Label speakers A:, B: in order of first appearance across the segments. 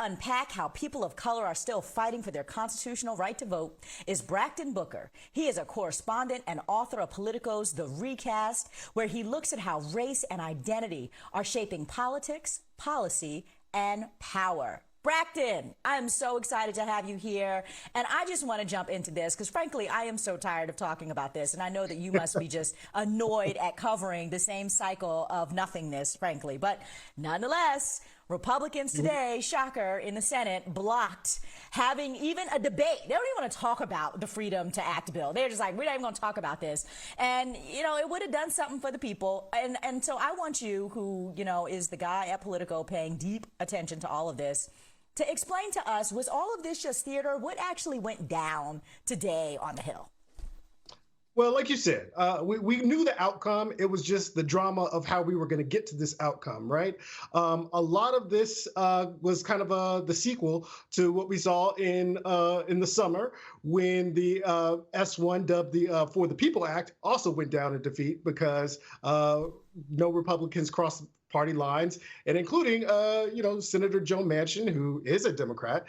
A: to unpack how people of color are still fighting for their constitutional right to vote is Brakkton Booker. He is a correspondent and author of Politico's The Recast, where he looks at how race and identity are shaping politics, policy, and power. Brakkton, I'm so excited to have you here. And I just want to jump into this because, frankly, I am so tired of talking about this. And I know that you must be just annoyed at covering the same cycle of nothingness, frankly. But nonetheless, Republicans today, shocker, in the Senate blocked having even a debate. They don't even want to talk about the Freedom to Act bill. They're just like, we're not even going to talk about this. And, you know, it would have done something for the people. And so I want you, who, you know, is the guy at Politico paying deep attention to all of this, to explain to us, was all of this just theater? What actually went down today on the Hill?
B: Well, like you said, we knew the outcome. It was just the drama of how we were going to get to this outcome, right? A lot of this was kind of the sequel to what we saw in the summer when the S1, dubbed the For the People Act, also went down in defeat because no Republicans crossed party lines, and including, Senator Joe Manchin, who is a Democrat,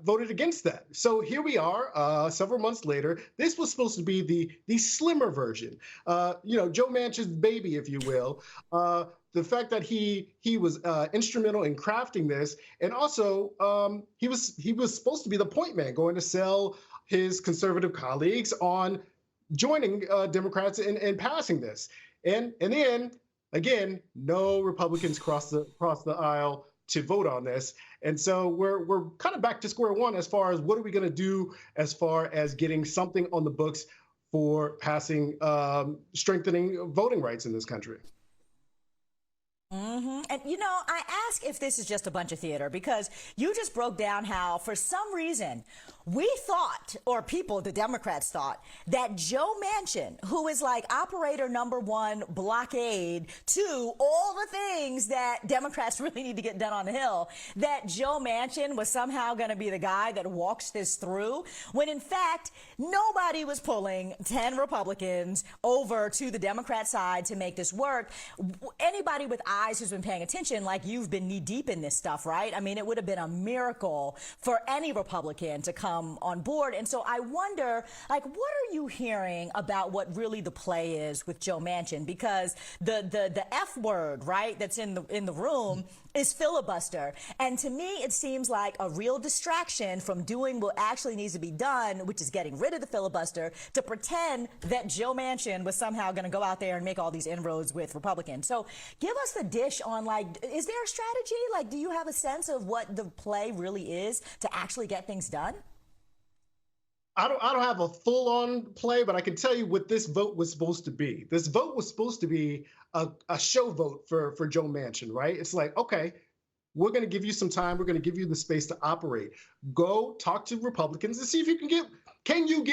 B: voted against that. So here we are, several months later. This was supposed to be the slimmer version, Joe Manchin's baby, if you will. The fact that he was instrumental in crafting this, and also he was supposed to be the point man, going to sell his conservative colleagues on joining Democrats in passing this. And in the end, again, no Republicans crossed the aisle to vote on this. And so we're kind of back to square one as far as what are we going to do as far as getting something on the books for passing, strengthening voting rights in this country.
A: And, you know, I ask if this is just a bunch of theater because you just broke down how, for some reason, we thought, or people, the Democrats thought, that Joe Manchin, who is like operator number one, blockade to all the things that Democrats really need to get done on the Hill, that Joe Manchin was somehow going to be the guy that walks this through, when in fact, nobody was pulling 10 Republicans over to the Democrat side to make this work. Anybody with eyes who's been paying attention, like you've been knee deep in this stuff, right? I mean, it would have been a miracle for any Republican to come on board. And so I wonder, like, what are you hearing about what really the play is with Joe Manchin? Because the F word, right, that's in the room is filibuster. And to me, it seems like a real distraction from doing what actually needs to be done, which is getting rid of the filibuster, to pretend that Joe Manchin was somehow going to go out there and make all these inroads with Republicans. So give us the dish on, like, is there a strategy? Like, do you have a sense of what the play really is to actually get things done?
B: I don't have a full-on play, but I can tell you what this vote was supposed to be. This vote was supposed to be a show vote for Joe Manchin, right? It's like, okay, we're going to give you some time. We're going to give you the space to operate. Go talk to Republicans and see if you can get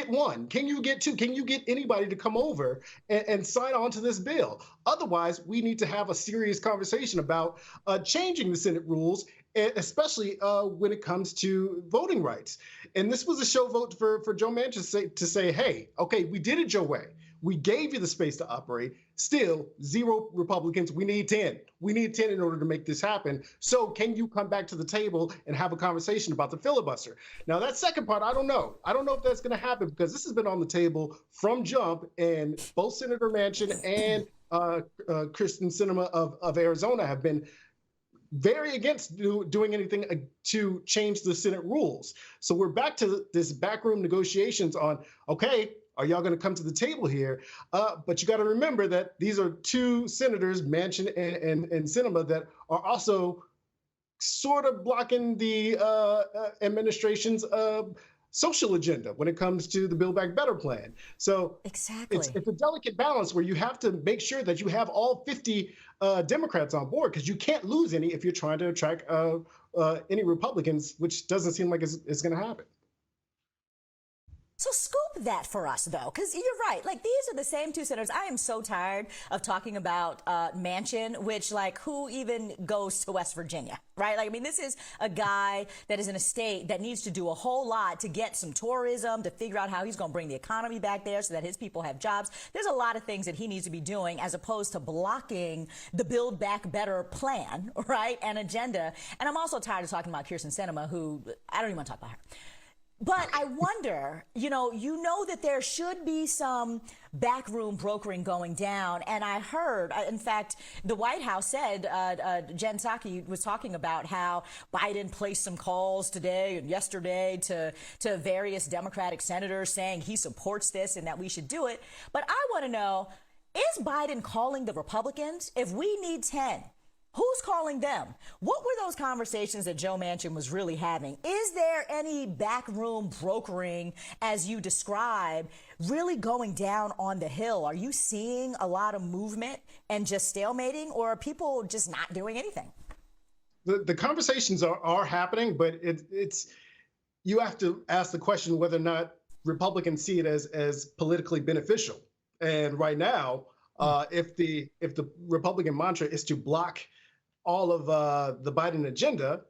B: one? Can you get two? Can you get anybody to come over and sign on to this bill? Otherwise, we need to have a serious conversation about changing the Senate rules, especially when it comes to voting rights. And this was a show vote for Joe Manchin to say, hey, okay, we did it your way. We gave you the space to operate. Still, 0 Republicans. We need 10. We need 10 in order to make this happen. So can you come back to the table and have a conversation about the filibuster? Now, that second part, I don't know. I don't know if that's going to happen because this has been on the table from jump, and both Senator Manchin and Kristen Sinema of Arizona have been very against doing anything to change the Senate rules. So we're back to this backroom negotiations on, okay, are y'all going to come to the table here? But you got to remember that these are 2 senators, Manchin and Sinema, that are also sort of blocking the administration's social agenda when it comes to the Build Back Better plan. So
A: exactly,
B: it's a delicate balance where you have to make sure that you have all 50 Democrats on board, because you can't lose any if you're trying to attract any Republicans, which doesn't seem like it's going to happen.
A: So scoop that for us, though, because you're right. Like, these are the same two senators. I am so tired of talking about Manchin, which, like, who even goes to West Virginia, right? Like, I mean, this is a guy that is in a state that needs to do a whole lot to get some tourism, to figure out how he's going to bring the economy back there so that his people have jobs. There's a lot of things that he needs to be doing as opposed to blocking the Build Back Better plan, right, and agenda. And I'm also tired of talking about Kirsten Sinema, who I don't even want to talk about her. But I wonder, you know that there should be some backroom brokering going down. And I heard, in fact, the White House said, Jen Psaki was talking about how Biden placed some calls today and yesterday to various Democratic senators saying he supports this and that we should do it. But I want to know, is Biden calling the Republicans? If we need 10, who's calling them? What were those conversations that Joe Manchin was really having? Is there any backroom brokering, as you describe, really going down on the Hill? Are you seeing a lot of movement and just stalemating, or are people just not doing anything?
B: The conversations are happening, but it's you have to ask the question whether or not Republicans see it as politically beneficial. And right now, if the Republican mantra is to block all of the Biden agenda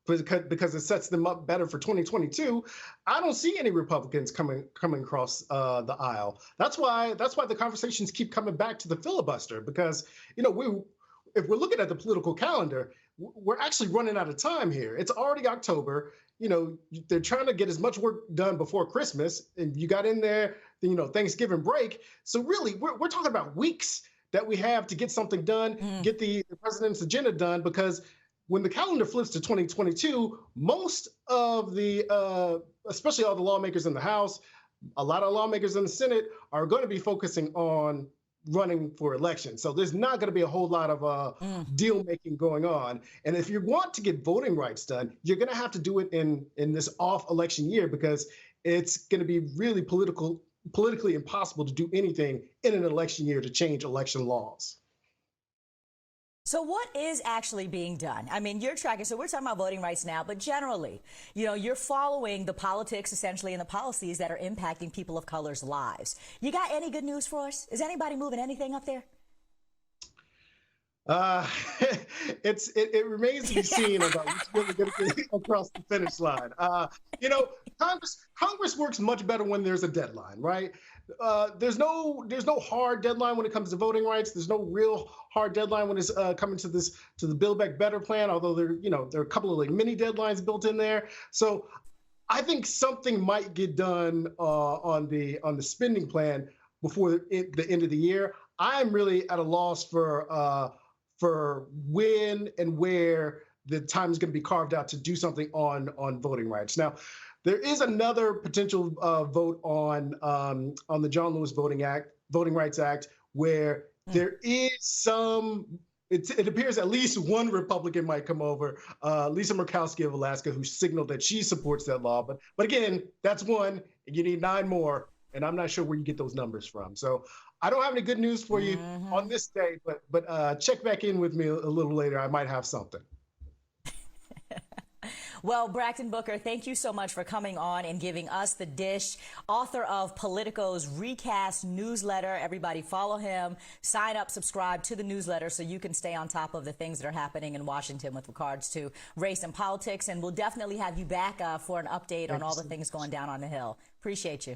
B: because it sets them up better for 2022, I don't see any Republicans coming across the aisle. That's why the conversations keep coming back to the filibuster, because if we're looking at the political calendar, we're actually running out of time here. It's already October. They're trying to get as much work done before Christmas, and you got in there, Thanksgiving break. So really, we're talking about weeks that we have to get something done, get the president's agenda done, because when the calendar flips to 2022, most of especially all the lawmakers in the House, a lot of lawmakers in the Senate are going to be focusing on running for election. So there's not going to be a whole lot of deal making going on. And if you want to get voting rights done, you're going to have to do it in this off election year, because it's going to be really politically impossible to do anything in an election year to change election laws.
A: So what is actually being done? I mean, you're tracking, so we're talking about voting rights now, but generally, you're following the politics essentially and the policies that are impacting people of color's lives. You got any good news for us? Is anybody moving anything up there?
B: It remains to be seen about what's really going to get across the finish line. Congress works much better when there's a deadline, right? There's no hard deadline when it comes to voting rights. There's no real hard deadline when it's coming to the Build Back Better plan. Although there are a couple of like mini deadlines built in there. So I think something might get done on the spending plan before the end of the year. I'm really at a loss for when and where the time is going to be carved out to do something on voting rights. Now, there is another potential vote on the John Lewis Voting Rights Act, where there is some. It appears at least one Republican might come over, Lisa Murkowski of Alaska, who signaled that she supports that law. But again, that's one. You need 9 more, and I'm not sure where you get those numbers from. So I don't have any good news for you on this day, but check back in with me a little later. I might have something.
A: Well, Brakkton Booker, thank you so much for coming on and giving us the dish. Author of Politico's Recast newsletter. Everybody follow him, sign up, subscribe to the newsletter so you can stay on top of the things that are happening in Washington with regards to race and politics. And we'll definitely have you back for an update on all the things going down on the Hill. Appreciate you.